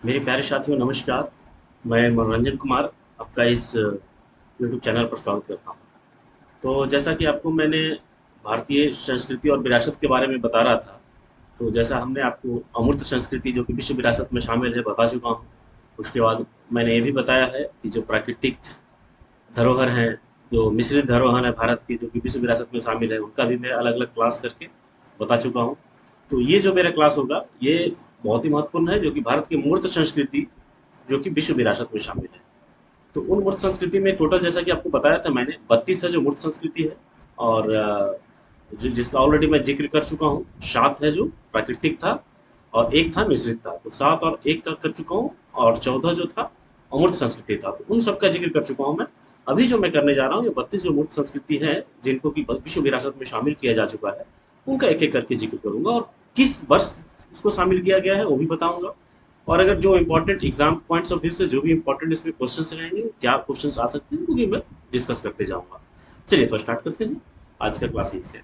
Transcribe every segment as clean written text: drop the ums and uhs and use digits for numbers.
मेरे प्यारे साथियों नमस्कार। मैं मनोरंजन कुमार आपका इस यूट्यूब चैनल पर स्वागत करता हूँ। तो जैसा कि आपको मैंने भारतीय संस्कृति और विरासत के बारे में बता रहा था, तो जैसा हमने आपको अमूर्त संस्कृति जो कि विश्व विरासत में शामिल है बता चुका हूँ। उसके बाद मैंने ये भी बताया है कि जो प्राकृतिक धरोहर हैं, जो मिश्रित धरोहर है भारत की जो कि विश्व विरासत में शामिल है, उनका भी मैं अलग अलग क्लास करके बता चुका हूँ। तो ये जो मेरा क्लास होगा ये बहुत ही महत्वपूर्ण है, जो कि भारत की मूर्त संस्कृति जो कि विश्व विरासत में शामिल है। तो उन मूर्त संस्कृति में टोटल जैसा कि आपको बताया था मैंने 32 है जो मूर्त संस्कृति है। और जो जिसका ऑलरेडी मैं जिक्र कर चुका हूँ, 7 है जो प्राकृतिक था और एक था मिश्रित था। तो 7 और एक का कर चुका हूँ और 14 जो था अमूर्त संस्कृति था। तो उन सबका जिक्र कर चुका हूँ मैं। अभी जो मैं करने जा रहा हूँ ये 32 जो मूर्त संस्कृति है जिनको कि विश्व विरासत में शामिल किया जा चुका है, उनका एक एक करके जिक्र करूंगा और किस वर्ष उसको शामिल किया गया है वो भी बताऊंगा। और अगर जो important exam points of view से जो भी इम्पोर्टेंट इसमें क्वेश्चंस रहेंगे, क्या क्वेश्चंस आ सकते हैं, वो भी मैं डिस्कस करते जाऊंगा। चलिए तो स्टार्ट करते हैं आज का क्लास यहीं से।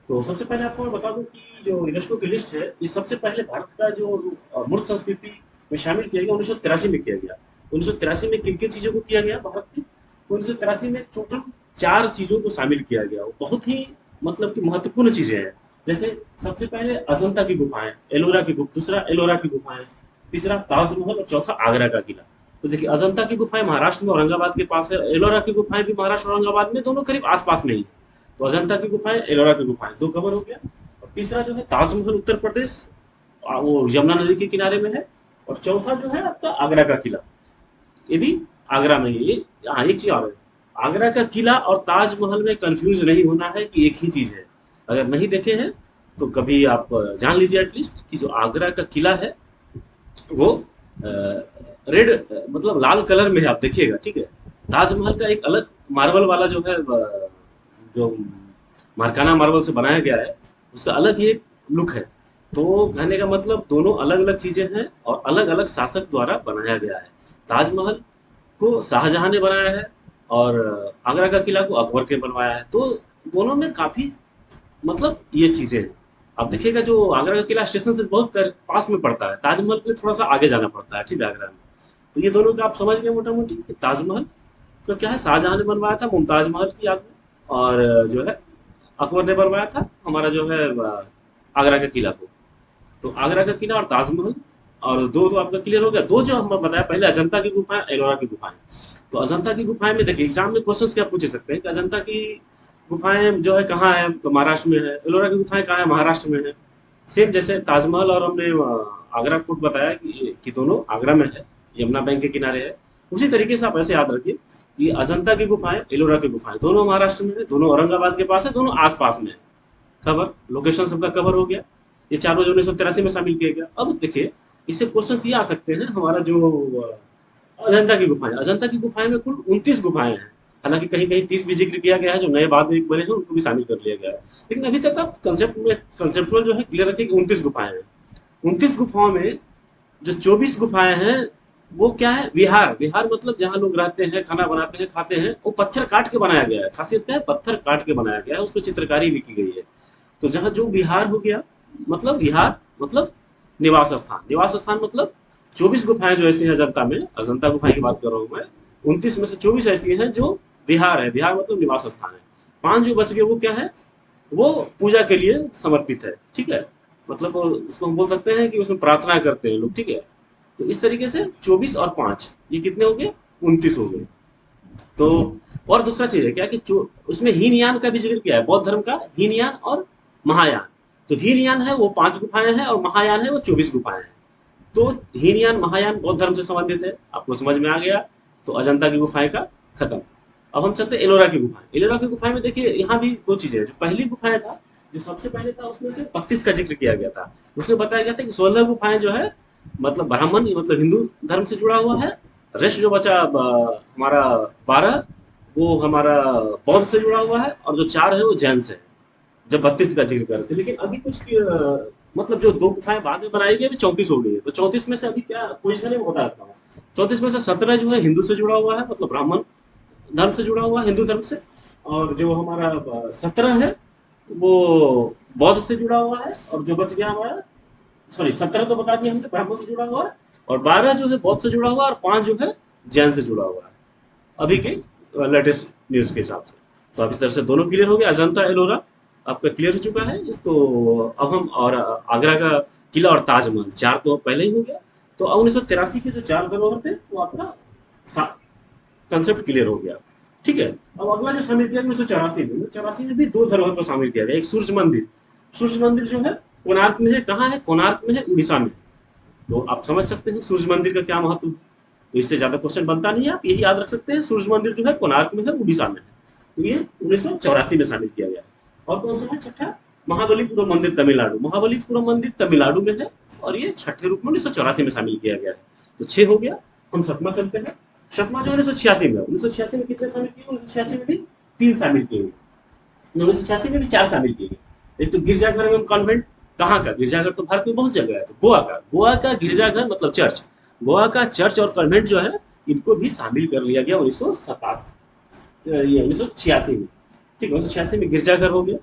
तो सबसे पहले आपको मैं बता दूं कि जो यूनेस्को की लिस्ट है, ये सबसे पहले भारत का जो मूर्त संस्कृति में शामिल किया गया 1983 में किया गया। 1983 में किन किन चीज़ों को किया गया भारत में? 1983 में टोटल 4 चीज़ों को शामिल किया गया। वो बहुत ही मतलब कि महत्वपूर्ण चीज़ें हैं। जैसे सबसे पहले अजंता की गुफाएं, एलोरा की गुफा, दूसरा एलोरा की गुफाएं, तीसरा ताजमहल और चौथा आगरा का किला। तो देखिए अजंता की गुफाएं महाराष्ट्र में औरंगाबाद के पास है, एलोरा की गुफाएं भी महाराष्ट्र औरंगाबाद में, दोनों करीब आसपास में ही है। तो अजंता की गुफाएं, एलोरा की गुफाएं, दो कवर हो गया। और तीसरा जो है ताजमहल उत्तर प्रदेश, वो यमुना नदी के किनारे में है। और चौथा जो है आपका आगरा का किला, ये भी आगरा में ही है। हाँ एक चीज और है, आगरा का किला और ताजमहल में कंफ्यूज नहीं होना है कि एक ही चीज है। अगर नहीं देखे हैं तो कभी आप जान लीजिए एटलीस्ट कि जो आगरा का किला है वो रेड मतलब लाल कलर में है, आप देखिएगा ठीक है। ताजमहल का एक अलग मार्बल वाला जो है जो मार्काना मार्बल से बनाया गया है, उसका अलग ही लुक है। तो कहने का मतलब दोनों अलग अलग चीजें हैं और अलग अलग शासक द्वारा बनाया गया है। ताजमहल को शाहजहां ने बनाया है और आगरा का किला को अकबर के बनवाया है। तो दोनों में काफी मतलब ये चीजें हैं। आप देखिएगा जो आगरा का किला स्टेशन से बहुत पास में पड़ता है, ताजमहल के लिए थोड़ा सा आगे जाना पड़ता है ठीक है आगरा में। तो ये दोनों का आप समझ गए मोटा मोटी। ताजमहल तो क्या है, शाहजहां ने बनवाया था मुमताज महल की याद में, और जो है अकबर ने बनवाया था हमारा जो है आगरा के किला को। तो आगरा का किला और ताजमहल, और दो तो आपका क्लियर हो गया। दो जो हम बताया पहले, अजंता की गुफाएं, एलोरा की गुफाएं। तो अजंता की गुफाएं में देखिए एग्जाम में क्वेश्चंस क्या पूछ सकते हैं कि अजंता की गुफाएं जो है कहाँ है, तो महाराष्ट्र में है। एलोरा की गुफाएं कहाँ है, महाराष्ट्र में है। सेम जैसे ताजमहल और हमने आगरा फोर्ट बताया कि दोनों आगरा में है, यमुना बैंक के किनारे है। उसी तरीके से आप ऐसे याद रखिए कि अजंता की गुफाएं, एलोरा की गुफाएं दोनों महाराष्ट्र में है, दोनों औरंगाबाद के पास है, दोनों आसपास में है। कवर लोकेशन सबका कवर हो गया। ये चारों जो 1983 में शामिल किया गया। अब देखिए इससे क्वेश्चन ये आ सकते हैं, हमारा जो अजंता की गुफाएं, अजंता की गुफाएं में कुल 29 गुफाएं हैं। हालांकि कहीं कहीं 30 भी जिक्र किया गया है, जो नए बाद में बने हैं उनको भी शामिल कर लिया गया है। लेकिन अभी तक आप कंसेप्ट में कंसेप्चुअल जो है क्लियर रखिए कि 29 गुफाएं हैं। 29 गुफाओं में जो 24 गुफाएं हैं वो क्या है, विहार। विहार मतलब जहाँ लोग रहते हैं, खाना बनाते हैं, खाते हैं, वो पत्थर काट के बनाया गया है। खासियत क्या है, पत्थर काट के बनाया गया है, उसमें चित्रकारी भी की गई है। तो जहाँ जो विहार हो गया, मतलब विहार मतलब निवास स्थान, निवास स्थान मतलब 24 गुफाएं जो ऐसी हैं अजंता में, अजंता गुफाएं की बात कर रहा हूँ मैं। 29 में से 24 ऐसी हैं जो विहार है, विहार मतलब निवास स्थान है। 5 जो बच गए वो क्या है, वो पूजा के लिए समर्पित है ठीक है। मतलब उसको हम बोल सकते हैं कि उसमें प्रार्थना करते हैं लोग ठीक है। तो इस तरीके से 24 और 5 ये कितने हो गए, 29 हो गए। तो और दूसरा चीज है क्या कि जो उसमें हीनयान का भी जिक्र किया है, बौद्ध धर्म का हीनयान और महायान। तो हीनयान है वो 5 गुफाएं हैं और महायान है वो 24 गुफाएं हैं। तो हीनयान महायान बौद्ध धर्म से संबंधित है, आपको समझ में आ गया। तो अजंता की गुफाएं का खत्म। अब हम चलते हैं एलोरा की गुफाएं। एलोरा की गुफाएं में देखिए यहाँ भी दो चीजें हैं। जो पहली गुफाएं था, जो सबसे पहले था, उसमें से 32 का जिक्र किया गया था। उसमें बताया गया था कि 16 गुफाएं जो है मतलब ब्राह्मण मतलब हिंदू धर्म से जुड़ा हुआ है। रेस्ट जो बचा हमारा 12, वो हमारा बौद्ध से जुड़ा हुआ है, और जो 4 है वो जैन से है, जब 32 का जिक्र करते हैं। लेकिन अभी कुछ मतलब जो दो गुफाएं बाद में बनाई गई अभी 34 हो गई है। तो 34 में से अभी क्या पोजिशन है वो बता देता हूँ। 34 में से 17 जो है हिंदू से जुड़ा हुआ है, मतलब ब्राह्मण धर्म से जुड़ा हुआ है, हिंदू धर्म से। और जो हमारा 17 है वो बौद्ध से जुड़ा हुआ है। और जो बच गया हमारा, सॉरी 17 तो बता दिया हमने ब्राह्मण से जुड़ा हुआ है, और 12 जो है बौद्ध से जुड़ा हुआ है और 5 जो है जैन से जुड़ा हुआ है अभी के लेटेस्ट न्यूज़ के हिसाब से। तो आप इस तरह से दोनों क्लियर हो गया। अजंता एलोरा आपका क्लियर हो चुका है। तो अब हम और आगरा का किला और ताजमहल 4 तो पहले ही हो गया। तो अब 1983 के जो 4 धरोहर थे वो आपका कंसेप्ट क्लियर हो गया। ठीक है। अब अगला जो शामिल किया 1984 में भी 2 धरोहर को शामिल किया गया। एक सूर्य मंदिर, सूर्य मंदिर जो है कोणार्क में है। कहाँ है? कोणार्क में है, उड़ीसा में। तो आप समझ सकते हैं सूर्य मंदिर का क्या महत्व है। तो इससे ज्यादा क्वेश्चन बनता नहीं है, आप यही याद रख सकते हैं सूर्य मंदिर जो है कोणार्क में है, उड़ीसा में है। तो ये 1984 में शामिल किया गया। और कौन सा है छठा? महाबलीपुरम मंदिर तमिलनाडु। महाबलीपुरम मंदिर तमिलनाडु में है और ये छठे रूप में 1984 में शामिल किया गया है। तो 6 हो गया। हम सतमा चलते हैं। सतमा जो 1986 में, 1986 में कितने शामिल किए? 1986 में भी 3 शामिल किए गए। 1986 में भी 4 शामिल किए गए। एक तो गिरजाघर एवं कॉन्वेंट। कहाँ का गिरजाघर? तो भारत में बहुत जगह है। तो गोवा का गिरजाघर मतलब चर्च, गोवा का चर्च और कॉन्वेंट जो है इनको भी शामिल कर लिया गया 1986 में। ठीक है, 1986 में गिरजाघर हो गया।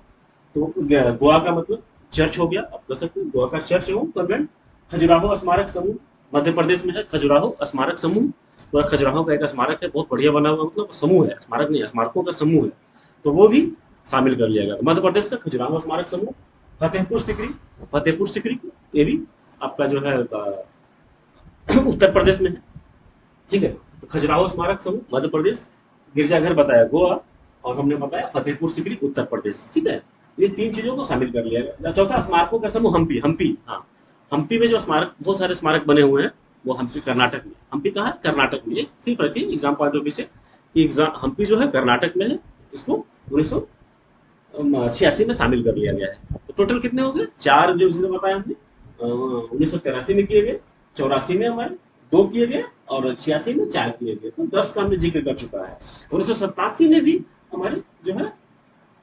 तो गोवा का मतलब चर्च हो गया, आप कह सकते हैं गोवा का चर्च एवं कॉन्वेंट। खजुराहो स्मारक समूह मध्य प्रदेश में है। खजुराहो स्मारक समूह, पूरा खजुराहो का एक स्मारक है, बहुत बढ़िया बना हुआ, मतलब समूह है, स्मारक नहीं है, स्मारकों का समूह है। तो वो भी शामिल कर लिया गया। मध्य प्रदेश का खजुराहो स्मारक समूह। फतेहपुर सिकरी, फतेहपुर सिकरी ये भी आपका जो है उत्तर प्रदेश में है। ठीक है। तो खजुराहो स्मारक समूह मध्य प्रदेश, गिरजाघर बताया गोवा, और हमने बताया फतेहपुर सिकरी उत्तर प्रदेश। ठीक है। ये 3 चीजों को शामिल कर लिया गया। चौथा स्मारकों का समूह हम्पी। हम्पी, हाँ, हम्पी में जो स्मारक, बहुत सारे स्मारक बने हुए हैं, वो हम्पी कर्नाटक में। हम्पी कहाँ है? कर्नाटक में। ये सिर्फ रखिए एग्जाम पॉइंट ऑफ व्यू से, एग्जाम हम्पी जो है कर्नाटक में है। इसको 1986 में शामिल कर लिया गया है। तो टोटल कितने हो गए? 4 जो जिसे बताया हमने 1983 में किए गए, 84 में हमारे 2 किए गए और 86 में 4 किए गए। तो 10 का हमने जिक्र कर चुका है। 1987 में भी हमारे जो है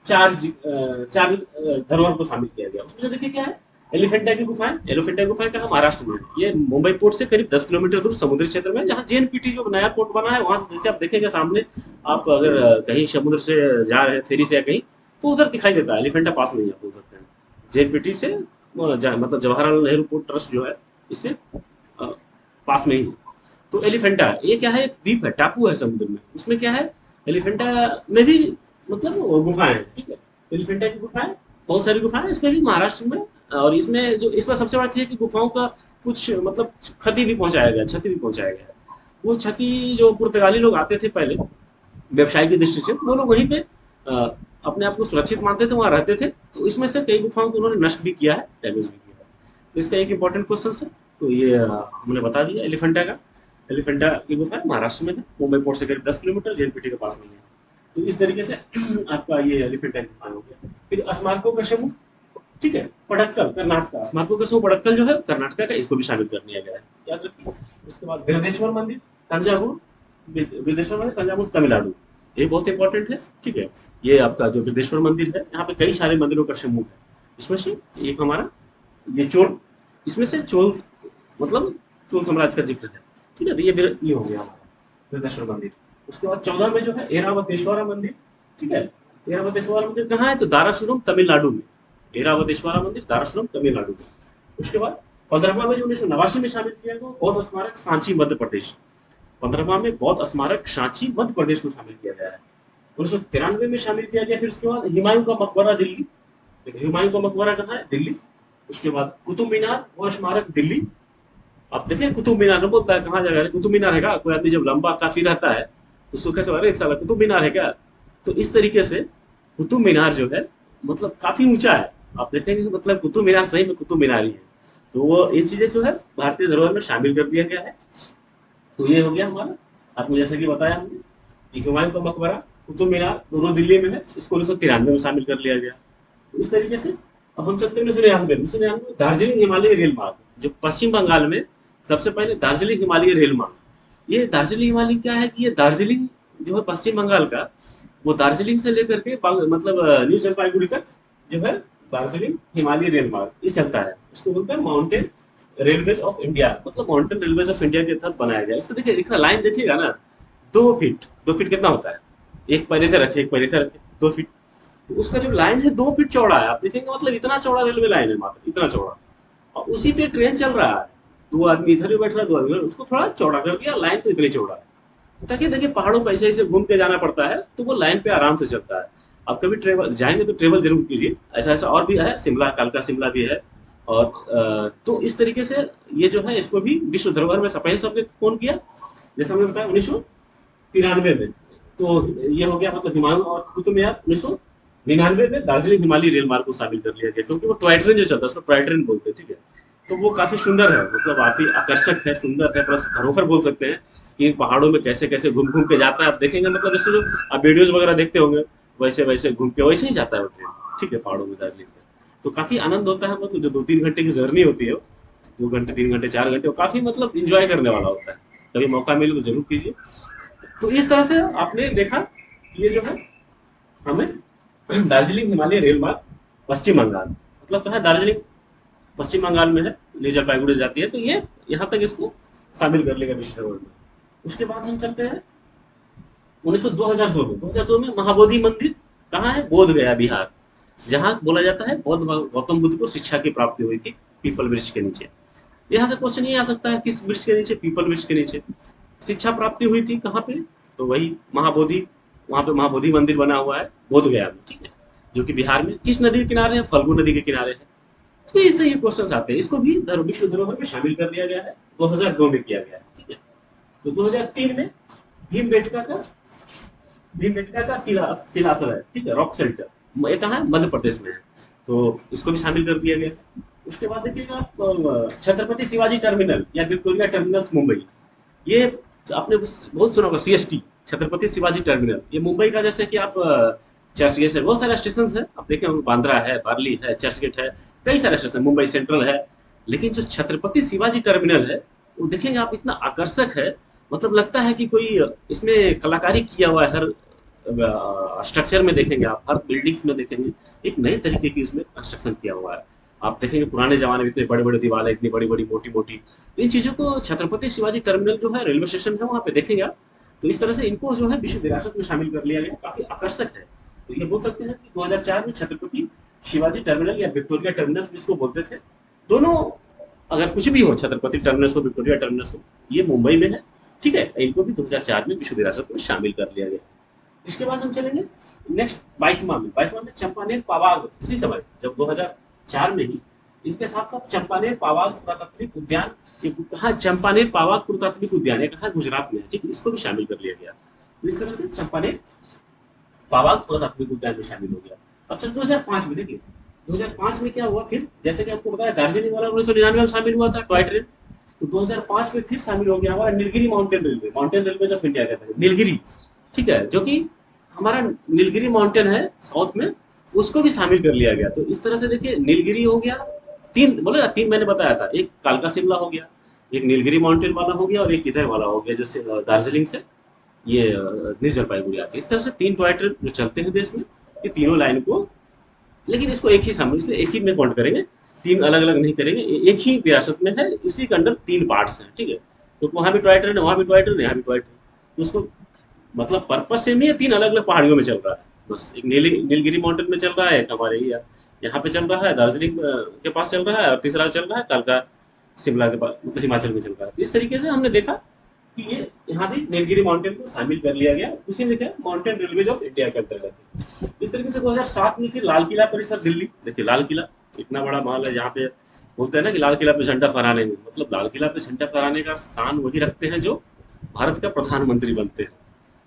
चार धरोहर को शामिल किया गया। उसमें जो देखिए क्या है, एलिफेंटा की गुफाएं। एलिफेंटा की गुफाएं कहाँ? महाराष्ट्र में। ये मुंबई पोर्ट से करीब 10 किलोमीटर दूर समुद्री क्षेत्र में, जहाँ जेएनपीटी जो नया पोर्ट बना है, वहां से जैसे आप देखेंगे सामने, आप अगर कहीं समुद्र से जा रहे हैं फेरी से या कहीं, तो उधर दिखाई देता है। एलिफेंटा पास में ही आप बोल सकते हैं। जेएनपीटी से मतलब जवाहरलाल नेहरू पोर्ट ट्रस्ट जो है, इससे पास में ही है। तो एलिफेंटा ये क्या है? एक द्वीप है, टापू है समुद्र में। उसमें क्या है, एलिफेंटा में भी मतलब वो गुफाएं हैं। ठीक है। एलिफेंटा की गुफाएं, बहुत सारी गुफाएं इसमें भी महाराष्ट्र में। और इसमें जो इसमें सबसे बड़ा चीज है कि गुफाओं का कुछ मतलब क्षति भी पहुंचाया गया, क्षति भी पहुंचाया गया। वो क्षति जो पुर्तगाली लोग आते थे पहले व्यवसाय की दृष्टि से, तो वो लोग वहीं पे अपने आप को सुरक्षित मानते थे, वहां रहते थे। तो इसमें से कई गुफाओं को उन्होंने नष्ट भी किया है, डैमेज भी किया है। तो इसका एक इंपॉर्टेंट क्वेश्चन है। तो ये हमने बता दिया एलिफेंटा का। एलिफेंटा की गुफा महाराष्ट्र में है, मुंबई पोर्ट से करीब 10 किलोमीटर, जेएनपीटी के पास में है। तो इस तरीके से आपका ये एलिफेंटा की गुफा हो गया। फिर स्मारकों का समूह, ठीक है, पड़क्कल कर्नाटक। स्मारकों का समूह पड़क्कल जो है कर्नाटक का, इसको भी शामिल कर लिया गया है, याद रखिए। उसके बाद बृहदेश्वर मंदिर तंजावुर, बृहदेश्वर मंदिर तंजावुर तमिलनाडु, ये बहुत इंपॉर्टेंट है। ठीक है। ये आपका जो बृहदेश्वर मंदिर है, यहाँ पे कई सारे मंदिरों का समूह है। इसमें से एक हमारा ये चोल, इसमें से चोल मतलब चोल साम्राज्य का जिक्र है। ठीक है। तो ये हो गया हमारा बृहदेश्वर मंदिर। उसके बाद 14 में जो है ऐरावतेश्वरा मंदिर। ठीक है। ऐरावतेश्वरा मंदिर कहाँ है? तो दारासुरम तमिलनाडु में। ऐरावतेश्वरा मंदिर दारासुरम तमिलनाडु में। उसके बाद 15वां में जो 1989 में शामिल किया गया बौद्ध स्मारक सांची मध्य प्रदेश। 15वां में बौद्ध स्मारक सांची मध्य प्रदेश में शामिल किया गया है। 1993 में शामिल किया गया। फिर उसके बाद हुमायूं का मकबरा दिल्ली। हुमायूं का मकबरा कहाँ है? दिल्ली। उसके बाद कुतुब मीनार व स्मारक दिल्ली। आप देखें कुतुब मीनार में बोलता है कहाँ जगह है, कुतुब मीनार है क्या? कोई आदमी जब लंबा काफी रहता है तो उसको कैसे अरे साला कुतुब मीनार है क्या? तो इस तरीके से कुतुब मीनार जो है मतलब काफी ऊंचा है। आप देखेंगे कि मतलब कुतुब मीनार सही में कुतुब मीनार ही है। तो वो ये चीजें जो है भारतीय धरोहर में शामिल कर दिया गया है। तो ये हो गया हमारा, आपको जैसे कि बताया हमने कि हुमायूं का मकबरा, कुतुब मीनार दोनों दिल्ली में है, इसको 1993 में शामिल कर लिया गया। तो इस तरीके से अब हम चलते हैं 1999 दार्जिलिंग हिमालय रेल मार्ग, जो पश्चिम बंगाल में सबसे पहले दार्जिलिंग हिमालय रेल मार्ग। ये दार्जिलिंग हिमालय क्या है कि ये दार्जिलिंग जो है पश्चिम बंगाल का, वो दार्जिलिंग से लेकर के मतलब न्यू जलपाईगुड़ी तक जो है दार्जिलिंग हिमालय रेल मार्ग ये चलता है। इसको बोलते हैं माउंटेन रेलवेज ऑफ इंडिया, मतलब माउंटेन रेलवेज ऑफ इंडिया के तहत बनाया गया। इसको देखिए, इसका लाइन देखिएगा ना, 2 फीट, 2 फीट कितना होता है? एक पैर इधर रखे, एक पैर इधर रखे, 2 फीट। तो उसका जो लाइन है 2 फीट चौड़ा है। आप देखेंगे मतलब इतना चौड़ा रेलवे लाइन है, मात्र इतना चौड़ा, और उसी पे ट्रेन चल रहा है। दो आदमी इधर भी बैठ रहा है, दो आदमी उधर, उसको थोड़ा चौड़ा कर दिया, लाइन तो इतनी चौड़ा है ताकि देखिए पहाड़ों पर ऐसे ऐसे घूम के जाना पड़ता है तो वो लाइन पे आराम से चलता है। आप कभी ट्रेवल जाएंगे तो ट्रेवल जरूर कीजिए, ऐसा ऐसा और भी है, शिमला, कालका शिमला भी है। और तो इस तरीके से ये जो है इसको भी विश्व धरोहर में पहले सबने कौन किया, जैसे हमने बताया 1993 में। तो ये हो गया मतलब हिमालय और कुतुब मीनार 1999 में दार्जिलिंग हिमालयी रेल मार्ग को शामिल कर लिया गया, क्योंकि वो टॉय ट्रेन जो चलता है उसको टॉय ट्रेन बोलते हैं, ठीक है। तो वो काफी सुंदर है, मतलब काफी आकर्षक है, सुंदर है, प्लस धरोहर बोल सकते हैं कि इन पहाड़ों में कैसे कैसे घूम घूम के जाता है। आप देखेंगे मतलब जैसे जो आप वीडियोज वगैरह देखते होंगे वैसे वैसे घूम के वैसे ही जाता है वो ट्रेन, ठीक है, पहाड़ों में दार्जिलिंग में। तो काफी आनंद होता है, मतलब जो 2-3 घंटे की जर्नी होती है, 2 घंटे 3 घंटे 4 घंटे, वो काफी मतलब इंजॉय करने वाला होता है। कभी मौका मिले तो जरूर कीजिए। तो इस तरह से आपने देखा ये जो है हमें दार्जिलिंग हिमालय रेल मार्ग पश्चिम बंगाल, मतलब कहा दार्जिलिंग पश्चिम बंगाल में है, न्यू जलपाईगुड़ी जाती है, तो ये यहाँ तक इसको शामिल कर लेगा विश्व धरोहर में। उसके बाद हम चलते हैं 2002 में महाबोधि मंदिर कहाँ है, बोध गया बिहार, जहाँ बोला जाता है बौद्ध गौतम बुद्ध को शिक्षा की प्राप्ति हुई थी पीपल वृक्ष के नीचे। यहाँ से क्वेश्चन ये आ सकता है किस वृक्ष के नीचे, पीपल वृक्ष के नीचे शिक्षा प्राप्ति हुई थी, कहाँ पे, तो वही महाबोधि, वहां पे महाबोधि मंदिर बना हुआ है बोध गया में, ठीक है, जो कि बिहार में किस नदी के किनारे है, फल्गु नदी के किनारे है। तो इससे ये क्वेश्चन आते हैं, इसको भी विश्व धरोहर में शामिल कर दिया गया है, 2002 में किया गया है, ठीक है। तो 2003 में भीमबेटका का भीमबेटका का शिलाश्रय है, ठीक है, रॉक सेल्टर, ये कहाँ है, मध्य प्रदेश में है, तो इसको भी शामिल कर दिया गया। उसके बाद देखिएगा आप छत्रपति शिवाजी टर्मिनल या विक्टोरिया टर्मिनल्स मुंबई, ये आपने बहुत सुना होगा, सीएसटी, छत्रपति शिवाजी टर्मिनल, ये मुंबई का, जैसे कि आप चर्च गेट है, बहुत सारे स्टेशन है, आप देखें बांद्रा है, बार्ली है, चर्च गेट है, कई सारे स्टेशन, मुंबई सेंट्रल है। लेकिन जो छत्रपति शिवाजी टर्मिनल है वो देखेंगे आप इतना आकर्षक है, मतलब लगता है कि कोई इसमें कलाकारी किया हुआ है, हर स्ट्रक्चर में देखेंगे आप, हर बिल्डिंग्स में देखेंगे एक नए तरीके की इसमें कंस्ट्रक्शन किया हुआ है। आप देखेंगे पुराने जमाने में इतने बड़े बड़े दीवारें, इतनी बड़ी बड़ी मोटी मोटी, तो इन चीजों को छत्रपति शिवाजी टर्मिनल जो है रेलवे स्टेशन है वहाँ पे देखेंगे आप। तो इस तरह से इनको जो है विश्व विरासत में शामिल कर लिया गया, काफी आकर्षक है। तो ये बोल सकते हैं कि 2004 में छत्रपति शिवाजी टर्मिनल या विक्टोरिया टर्मिनल जिसको बोलते थे, दोनों, अगर कुछ भी हो, छत्रपति टर्मिनस हो, विक्टोरिया टर्मिनस हो, ये मुंबई में है, ठीक है, इनको भी 2004 में विश्व विरासत में शामिल कर लिया गया। इसके बाद हम चलेंगे नेक्स्ट 22वां में चंपानेर पावाग, इसी समय जब 2004 में ही इसके साथ साथ चंपानेर पावाग पुरातात्विक उद्यान, कहा चंपानेर पावाग पुरातात्विक उद्यान, कहा गुजरात में है, ठीक है, इसको भी शामिल कर लिया गया। तो इस तरह से चंपानेर पावाग पुरातात्विक उद्यान में शामिल हो गया। अब चल 2005 में देखिए, 2005 में क्या हुआ फिर, जैसे कि आपको बताया दार्जिलिंग वाला 1999 में शामिल हुआ था टॉय ट्रेन, तो 2005 में फिर शामिल हो गया हमारा Nilgiri mountain railway, mountain railway of India कहते हैं नीलगिरी, ठीक है, जो कि हमारा नीलगिरी माउंटेन है साउथ में, उसको भी शामिल कर लिया गया। तो इस तरह से देखिए नीलगिरी हो गया, तीन बोले ना, तीन मैंने बताया था, एक कालका शिमला हो गया, एक नीलगिरी माउंटेन वाला हो गया, और एक इधर वाला हो गया जैसे दार्जिलिंग से ये न्यू जलपाईगुड़ी आती है। इस तरह से 3 टॉय ट्रेन जो चलते हैं देश में, ये तीनों लाइन को, लेकिन इसको एक ही समय, इसलिए एक ही में काउंट करेंगे, 3 अलग अलग नहीं करेंगे, एक ही विरासत में है, उसी के अंडर 3 पार्ट्स हैं, ठीक है। तो वहाँ भी टॉय ट्रेन है, वहाँ भी टॉय ट्रेन है, यहाँ भी टॉय ट्रेन, तो उसको मतलब पर्पज सेम ही है, 3 अलग अलग पहाड़ियों में चल रहा है, बस एक नीलगिरी माउंटेन में चल रहा है, एक हमारे ही यहाँ पे चल रहा है, दार्जिलिंग के पास चल रहा है, और तीसरा चल रहा है कालका शिमला के पास, मतलब हिमाचल में चल रहा है। तो इस तरीके से हमने देखा कि ये यहाँ भी नीलगिरी माउंटेन को शामिल कर लिया गया, उसी में क्या माउंटेन रेलवेज ऑफ इंडिया के अंतर्गत। इस तरीके से 2007 में फिर लाल किला परिसर दिल्ली, देखिए लाल किला इतना बड़ा महल है, जहाँ पे बोलते हैं ना कि लाल किला पे झंडा फहराने में, मतलब लाल किला पे झंडा फहराने का स्थान वही रखते हैं जो भारत का प्रधानमंत्री बनते हैं।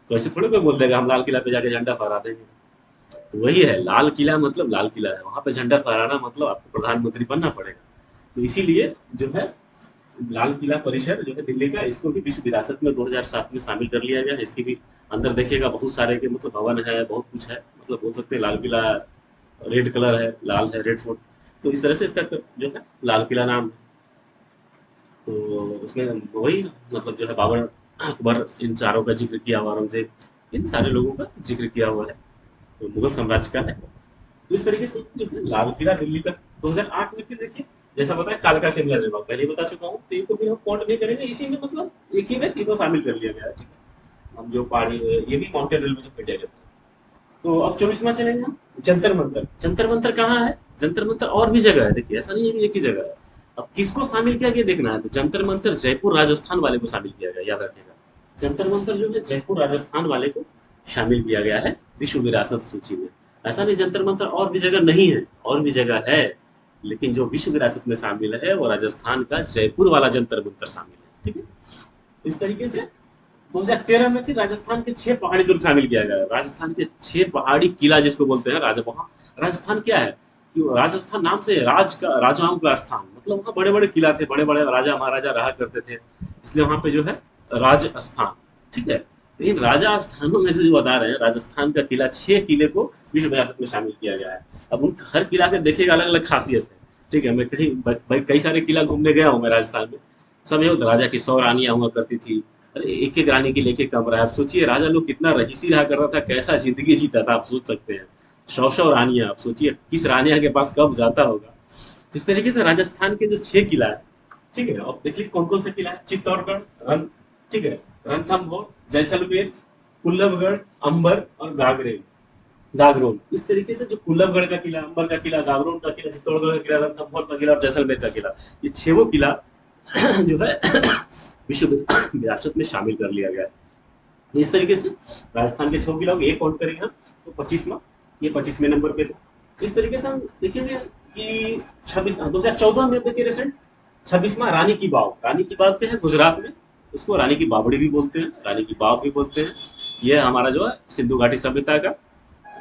तो ऐसे थोड़ी कोई बोल देगा हम लाल किला पे जाके झंडा फहरा देंगे, तो वही है लाल किला, मतलब लाल किला है, वहां पे झंडा फहराना मतलब आपको प्रधानमंत्री बनना पड़ेगा। तो इसीलिए जो है लाल किला परिसर जो है दिल्ली का, इसको भी विश्व विरासत में 2007 में शामिल कर लिया गया है। इसकी भी अंदर देखिएगा बहुत सारे के मतलब भवन है, बहुत कुछ है, मतलब बोल सकते हैं लाल किला रेड कलर है, लाल है, रेड फोर्ट, तो इस तरह से इसका जो है लाल किला नाम है। तो उसमें वही मतलब जो है बाबर, अकबर, इन चारों का जिक्र किया हुआ, औरंगजेब, इन सारे लोगों का जिक्र किया हुआ है, तो मुगल साम्राज्य का है। तो इस तरीके से जो है लाल किला दिल्ली का 2008 में, फिर देखिए जैसा बताया कालका शिमला रेलवे, पहले ही बता चुका हूँ, तो इनको भी हम काउंट नहीं करेंगे, इसी में मतलब एक ही में तीनों शामिल कर लिया गया है, ठीक है। हम जो पहाड़ी, ये भी माउंटेन रेलवे जो इंडिया कहते हैं। तो अब 24वां चलेंगे हम, जंतर मंतर। जंतर मंतर कहाँ है, जंतर मंतर और भी जगह है, देखिए ऐसा नहीं है कि एक ही जगह है। अब किसको शामिल किया गया देखना है, तो जंतर मंतर जयपुर राजस्थान वाले को शामिल किया गया, याद रखिएगा। जंतर मंतर जो है जयपुर राजस्थान वाले को शामिल किया गया है विश्व विरासत सूची में। ऐसा नहीं जंतर मंतर और भी जगह नहीं है, और भी जगह है, लेकिन जो विश्व विरासत में शामिल है वो राजस्थान का जयपुर वाला जंतर मंतर शामिल है, ठीक है। इस तरीके से 2013 में फिर राजस्थान के 6 पहाड़ी दुर्ग शामिल किया गया। राजस्थान के 6 पहाड़ी किला जिसको बोलते हैं राजा, वहाँ राजस्थान क्या है कि राजस्थान नाम से राज का, राजाओं का स्थान, मतलब वहाँ बड़े बड़े किला थे, बड़े बड़े राजा महाराजा रहा करते थे, इसलिए वहाँ पे जो है राजस्थान, ठीक है। तो इन राजा स्थानों में से जो बता रहे हैं, राजस्थान का किला, 6 किले को विश्व विरासत में शामिल किया गया है। अब उन हर किला से देखिएगा अलग अलग खासियत है, ठीक है। मैं कहीं भाई कई सारे किला घूमने गया हूँ मैं राजस्थान में, सब ये होता राजा की 100 रानियां हुआ करती थी। अरे एक एक रानी के लेके कमरा है। आप सोचिए राजा लोग कितना रईसी रहा करता था, कैसा जिंदगी जीता था, आप सोच सकते हैं। 100 रानियां, आप सोचिए किस रानिया के पास कब जाता होगा। तो इस तरीके से राजस्थान के जो 6 किला है, ठीक है। अब देखिए कौन कौन से किला है, चित्तौड़गढ़, रन, ठीक है, रणथंभौर, जैसलमेर, कुल्लभगढ़, अंबर और गागरोन। इस तरीके से जो कुल्लभगढ़ का किला, अंबर का किला, गागरोन का किला, चित्तौड़गढ़ का किला, रणथंभौर का किला और जैसलमेर का किला, ये 6 किला जो है विश्व विरासत में शामिल कर लिया गया है। इस तरीके से राजस्थान के 6 किला एक काउंट करेंगे हम तो 25वां, ये 25वें नंबर पे थे। इस तरीके से हम देखेंगे कि 2014 में देखिए रिसेंट 26वां रानी की बाव। रानी की बाव क्या है गुजरात में, उसको रानी की बावड़ी भी बोलते हैं, रानी की बाव भी बोलते हैं। यह हमारा जो है सिंधु घाटी सभ्यता का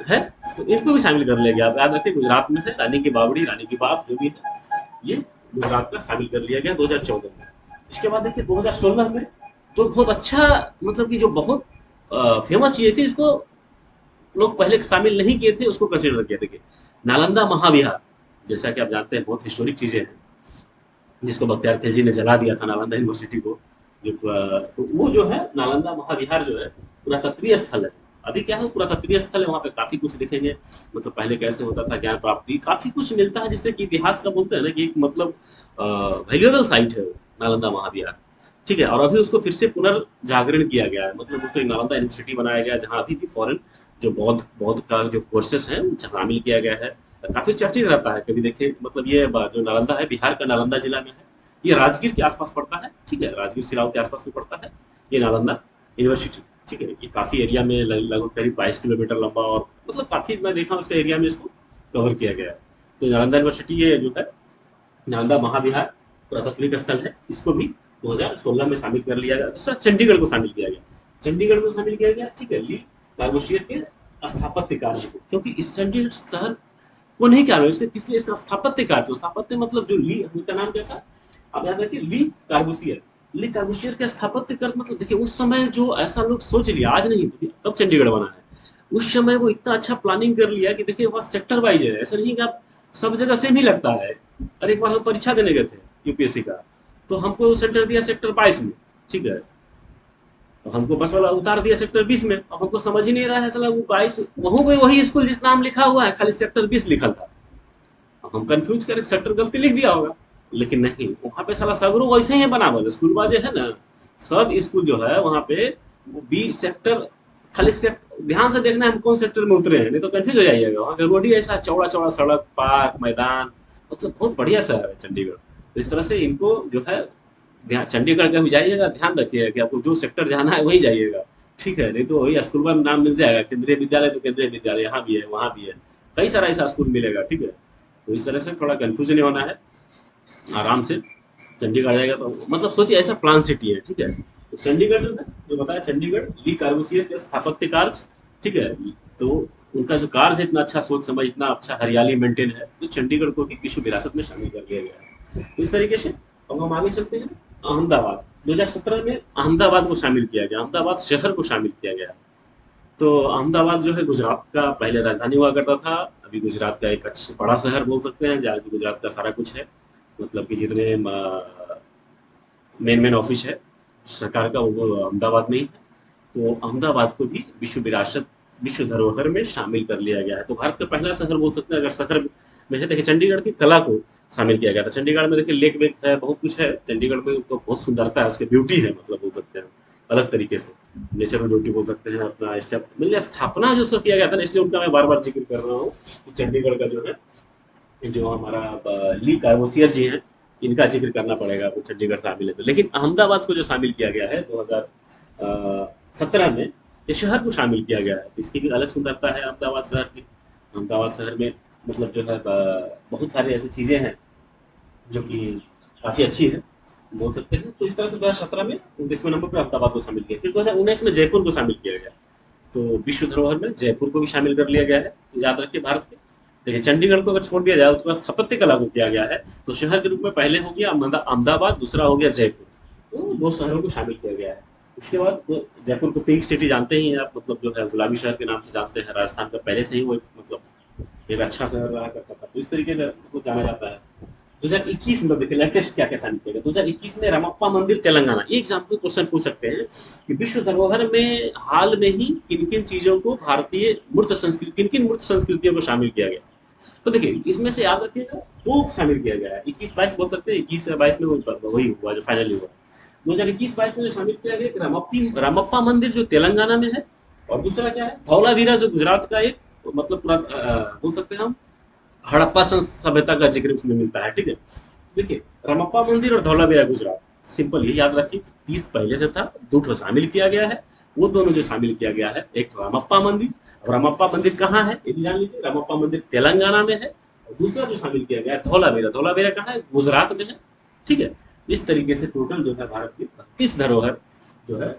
है, तो इनको भी शामिल कर लिया गया। आप याद रखिए गुजरात में है रानी की बावड़ी, रानी की बाव जो भी है, ये गुजरात का शामिल कर लिया गया 2014 में। इसके बाद देखिए 2016 में तो बहुत अच्छा, मतलब कि जो बहुत फेमस चीज थी, इसको लोग पहले शामिल नहीं किए थे, उसको कंसिडर किया। देखिए नालंदा महाविहार, जैसा कि आप जानते हैं बहुत हिस्टोरिक चीजें हैं, जिसको बख्तियार खिलजी ने जला दिया था नालंदा यूनिवर्सिटी को। तो वो जो है नालंदा महाविहार जो है पुरातत्वीय स्थल है। अभी क्या है पुरातत्वीय स्थल है, वहाँ पे काफी कुछ दिखेंगे, मतलब पहले कैसे होता था, ज्ञान प्राप्ति काफी कुछ मिलता है, जिससे कि इतिहास का बोलते हैं ना कि एक मतलब वैल्यूएबल साइट है नालंदा महाविहार, ठीक है। और अभी उसको फिर से पुनर्जागरण किया गया है, मतलब उसको नालंदा यूनिवर्सिटी बनाया गया है, जहाँ अभी भी फॉरेन जो बौद्ध बौद्ध का जो कोर्सेस हैं वो शामिल किया गया है। काफी चर्चित रहता है, कभी देखे मतलब ये जो नालंदा है बिहार का नालंदा जिला में है, ये राजगीर के आसपास पड़ता है, ठीक है, राजगीर सिलाव के आसपास में पड़ता है ये नालंदा यूनिवर्सिटी, ठीक है। ये काफी एरिया में लगभग करीब 22 किलोमीटर लंबा, और मतलब काफी मैं देखा उसके एरिया में इसको कवर किया गया है। तो नालंदा यूनिवर्सिटी ये जो है नालंदा महाविहार पुरातत्विक स्थल है, इसको भी 2016 में शामिल कर लिया गया। दूसरा चंडीगढ़ को शामिल किया गया, चंडीगढ़ को शामिल किया गया, ठीक है, ली कार्बोशियर के स्थापत्य कार्य को, क्योंकि इस चंडीगढ़ शहर वो नहीं क्या इसके किस लिए इसका स्थापत्य कार्य, स्थापत्य मतलब जो ली उनका नाम क्या था, आप याद रखिए ली कार्बोशियर। ली कार्बोशियर के स्थापत्य कर मतलब देखिए उस समय जो ऐसा लोग सोच लिया, आज नहीं कब चंडीगढ़ बना है, उस समय वो इतना अच्छा प्लानिंग कर लिया कि देखिए वहाँ सेक्टर वाइज है, ऐसा नहीं कि आप सब जगह सेम ही लगता है। अरे एक बार हम परीक्षा देने गए थे यूपीएससी का, तो हमको सेंटर दिया सेक्टर 22 में, ठीक है, तो हमको बस वाला उतार दिया सेक्टर 20 में। अब हमको समझ ही नहीं रहा है, चला वो 22 वहीं पे वही स्कूल जिस नाम लिखा हुआ है, खाली सेक्टर 20 लिखा था। अब हम कंफ्यूज करके सेक्टर गलती लिख दिया होगा, लेकिन नहीं, वहाँ पे साला सगरो वैसे ही बना हुआ स्कूल बाजे है ना, सब स्कूल जो है वहाँ पे वो 20 सेक्टर, खाली ध्यान से देखना है हम कौन सेक्टर में उतरे हैं, नहीं तो कंफ्यूज हो जाइएगा। वहाँ का रोड ही ऐसा चौड़ा चौड़ा सड़क, पार्क, मैदान, मतलब बहुत बढ़िया शहर है चंडीगढ़। तो इस तरह से इनको जो है चंडीगढ़ का भी जाइएगा, ध्यान रखिएगा कि आपको जो सेक्टर जाना है वही जाइएगा, ठीक है, नहीं तो वही स्कूल में नाम मिल जाएगा, केंद्रीय विद्यालय तो केंद्रीय विद्यालय यहाँ भी है वहाँ भी है, कई सारा ऐसा स्कूल मिलेगा, ठीक है। तो इस तरह से थोड़ा कंफ्यूजन नहीं होना है, आराम से चंडीगढ़ जाएगा तो मतलब सोचिए ऐसा प्लान सिटी है, ठीक है। तो चंडीगढ़ जो है जो बताया चंडीगढ़ ली कार्बोशियर के स्थापत्य कार्य, ठीक है, तो उनका जो कार्य है इतना अच्छा सोच समझ, इतना अच्छा हरियाली मेंटेन है, तो चंडीगढ़ को विश्व विरासत में शामिल कर दिया गया है। तो इस तरीके से अब हम आगे चलते हैं। अहमदाबाद 2017 में अहमदाबाद को शामिल किया गया, अहमदाबाद शहर को शामिल किया गया। तो अहमदाबाद जो है गुजरात का पहले राजधानी हुआ करता था, अभी गुजरात का एक अच्छा बड़ा शहर बोल सकते हैं, जहाँ गुजरात का सारा कुछ है, मतलब कि जितने मेन मेन ऑफिस है सरकार का वो अहमदाबाद में ही है। तो अहमदाबाद को भी विश्व विरासत, विश्व धरोहर में शामिल कर लिया गया है। तो भारत का पहला शहर बोल सकते हैं अगर शहर में है। देखिए चंडीगढ़ की कला को शामिल किया गया था, चंडीगढ़ में देखिए लेक वेक है, बहुत कुछ है चंडीगढ़ में, तो बहुत सुंदरता है, उसकी ब्यूटी है, मतलब बोल सकते हैं अलग तरीके से नेचुरल ब्यूटी बोल सकते हैं। अपना स्टेप मतलब स्थापना जो उसका किया गया था ना, इसलिए उनका मैं बार बार जिक्र कर रहा हूँ कि चंडीगढ़ का जो है, जो हमारा ली कार्बोसियर जी हैं, इनका जिक्र करना पड़ेगा, आपको चंडीगढ़ शामिल है तो। लेकिन अहमदाबाद को जो शामिल किया गया है 2017 में, ये शहर को शामिल किया गया है। इसकी भी अलग सुंदरता है अहमदाबाद शहर की। अहमदाबाद शहर में मतलब जो है बहुत सारी ऐसी चीज़ें हैं जो कि काफ़ी अच्छी है, बोल सकते हैं। तो इस तरह से 2017 में 29वें नंबर पर अहमदाबाद को शामिल किया। फिर 2019 में जयपुर को शामिल किया गया। तो विश्व धरोहर में जयपुर को भी शामिल कर लिया गया है। तो याद रखिए भारत के, देखिए चंडीगढ़ को अगर छोड़ दिया जाए, उसके बाद स्थापत्य कला को किया गया है। तो शहर के रूप में पहले हो गया अहमदाबाद, दूसरा हो गया जयपुर। तो दो शहरों को शामिल किया गया है। उसके बाद तो जयपुर को पिंक सिटी जानते ही हैं आप, मतलब जो है गुलाबी शहर के नाम से जानते हैं। राजस्थान का पहले से ही वो मतलब एक अच्छा शहर रहा करता था, तो इस तरीके से मतलब जाना जाता है। 2021 में देखिए लेटेस्ट क्या क्या शामिल किया गया। 2021 में रामप्पा मंदिर तेलंगाना, ये एग्जाम्पल क्वेश्चन पूछ सकते हैं कि विश्व धरोहर में हाल में ही किन किन चीजों को भारतीय मूर्त संस्कृति, किन किन मूर्त संस्कृतियों को शामिल किया गया। तो देखिए इसमें से याद रखिएगा दो शामिल किया गया है। 21-22 बोल सकते हैं, 21-22 में वही हुआ जो फाइनली हुआ। 2021-22 में जो शामिल किया गया रामप्पा मंदिर जो तेलंगाना में है, और दूसरा क्या है धौलावीरा जो गुजरात का एक मतलब पूरा बोल सकते हैं हम हड़प्पा सभ्यता का जिक्र उसमें मिलता है। ठीक है, देखिए रामप्पा मंदिर और धौलावीरा गुजरात, सिंपल ये याद रखिए। 30 पहले से था, दो ठो शामिल किया गया है। वो दोनों जो शामिल किया गया है, एक रामप्पा मंदिर, और रामप्पा मंदिर कहाँ है ये भी जान लीजिए, रामप्पा मंदिर तेलंगाना में है। और दूसरा जो शामिल किया गया है धौलावीरा, धौलावीरा कहाँ है, गुजरात में है। ठीक है, इस तरीके से टोटल जो है भारत की 32 धरोहर जो है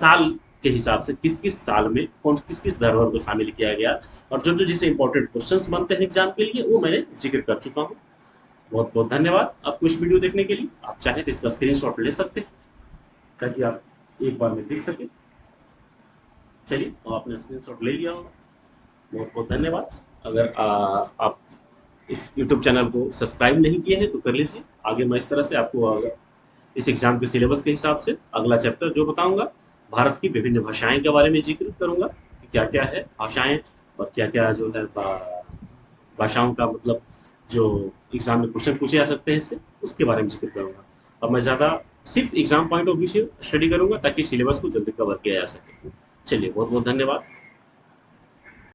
साल के हिसाब से किस किस साल में कौन किस किस धरोहर को शामिल किया गया, और जो जो जिसे इंपॉर्टेंट क्वेश्चंस बनते हैं एग्जाम के लिए, वो मैंने जिक्र कर चुका हूँ। बहुत बहुत धन्यवाद आपको इस वीडियो देखने के लिए। आप चाहें तो इसका स्क्रीनशॉट ले सकते हैं ताकि आप एक बार में देख सकें। चलिए, तो आपने स्क्रीनशॉट ले लिया होगा। बहुत बहुत धन्यवाद। अगर आप इस यूट्यूब चैनल को सब्सक्राइब नहीं किए हैं तो कर लीजिए। आगे मैं इस तरह से आपको इस एग्जाम के सिलेबस के हिसाब से अगला चैप्टर जो बताऊंगा, भारत की विभिन्न भाषाएं के बारे में जिक्र करूंगा कि क्या क्या है भाषाएं, और क्या क्या जो है भाषाओं का मतलब जो एग्जाम में क्वेश्चन पूछे जा सकते हैं इससे, उसके बारे में जिक्र करूंगा। अब मैं ज़्यादा सिर्फ एग्जाम पॉइंट ऑफ व्यू से स्टडी करूंगा ताकि सिलेबस को जल्दी कवर किया जा सके। चलिए, बहुत बहुत धन्यवाद।